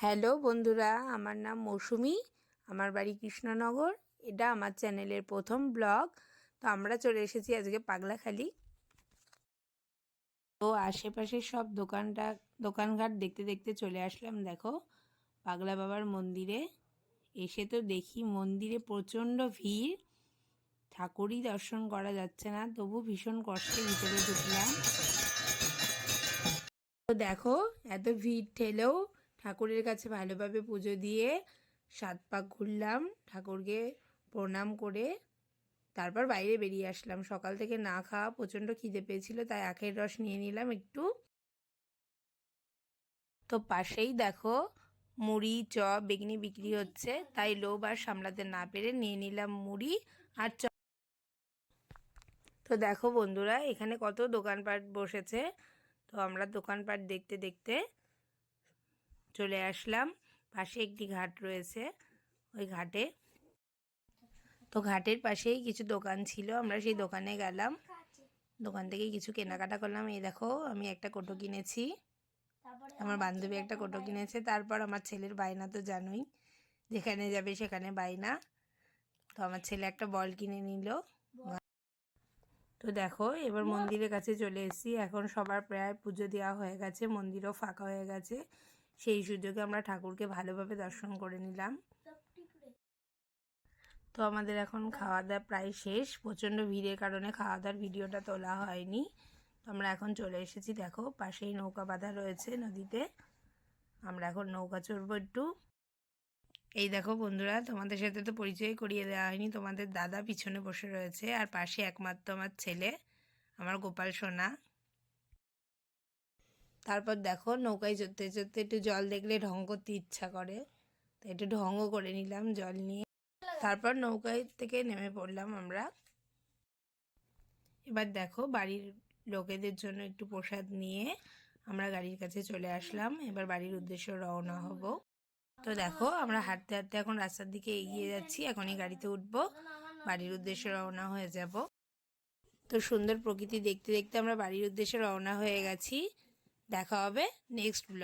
Hello বন্ধুরা, আমার নাম মৌসুমি। আমার বাড়ি কৃষ্ণনগর। এটা আমার চ্যানেলের প্রথম ব্লগ। তো আমরা চলে এসেছি আজকে পাগলাখালি। তো আশেপাশের সব দোকানঘাট দেখতে দেখতে চলে আসলাম। দেখো, পাগলা বাবার মন্দিরে এসে তো দেখি মন্দিরে প্রচণ্ড ভিড়, ঠাকুরই দর্শন করা যাচ্ছে না। তবু ভীষণ কষ্টে ভিতরে ঢুকলাম। তো দেখো, এত ভিড় ঠেলেও ঠাকুরের কাছে ভালোভাবে পুজো দিয়ে 7 পাক ঘুরলাম, ঠাকুরকে প্রণাম করে তারপর বাইরে বেরিয়ে আসলাম। সকাল থেকে না খাওয়া, প্রচণ্ড খিদে পেয়েছিল, তাই আখের রস নিয়ে নিলাম একটু। তো পাশেই দেখো মুড়ি, চপ, বেগনি বিক্রি হচ্ছে, তাই লোভ আর সামলাতে না পেরে নিয়ে নিলাম মুড়ি আর চপ। তো দেখো বন্ধুরা, এখানে কত দোকানপাট বসেছে। তো আমরা দোকানপাট দেখতে দেখতে চলে আসলাম। পাশে একটি ঘাট রয়েছে, ওই ঘাটে। তো ঘাটের পাশেই কিছু দোকান ছিল, আমরা সেই দোকানে গেলাম। দোকান থেকে কিছু কেনাকাটা করলাম। এই দেখো, আমি একটা কোটো কিনেছি, আমার বান্ধবী একটা কোটো কিনেছে। তারপর আমার ছেলের বায়না তো জানোই, যেখানে যাবে সেখানে বায়না। তো আমার ছেলে একটা বল কিনে নিল। তো দেখো, এবার মন্দিরের কাছে চলে এসেছি। এখন সবার প্রায় পুজো দেওয়া হয়ে গেছে, মন্দিরও ফাঁকা হয়ে গেছে। সেই সুযোগে আমরা ঠাকুরকে ভালোভাবে দর্শন করে নিলাম। তো আমাদের এখন খাওয়া দাওয়া প্রায় শেষ। প্রচণ্ড ভিড়ের কারণে খাওয়া দাওয়ার ভিডিওটা তোলা হয়নি। তো আমরা এখন চলে এসেছি। দেখো, পাশেই নৌকা বাঁধা রয়েছে নদীতে। আমরা এখন নৌকা চড়বো একটু। এই দেখো বন্ধুরা, তোমাদের সাথে তো পরিচয় করিয়ে দেওয়া হয়নি। তোমাদের দাদা পিছনে বসে রয়েছে, আর পাশে একমাত্র আমার ছেলে, আমার গোপাল সোনা। তারপর দেখো, নৌকায় চড়তে চড়তে একটু জল দেখলে ঢং করতে ইচ্ছা করে, তো একটু ঢংও করে নিলাম জল নিয়ে। তারপর নৌকায় থেকে নেমে পড়লাম আমরা। এবার দেখো, বাড়ির লোকেদের জন্য একটু প্রসাদ নিয়ে আমরা গাড়ির কাছে চলে আসলাম। এবার বাড়ির উদ্দেশ্যে রওনা হব। তো দেখো, আমরা হাঁটতে হাঁটতে এখন রাস্তার দিকে এগিয়ে যাচ্ছি। এখনই গাড়িতে উঠবো, বাড়ির উদ্দেশ্যে রওনা হয়ে যাব। তো সুন্দর প্রকৃতি দেখতে দেখতে আমরা বাড়ির উদ্দেশ্যে রওনা হয়ে গেছি। দেখা হবে নেক্সট ব্লগ।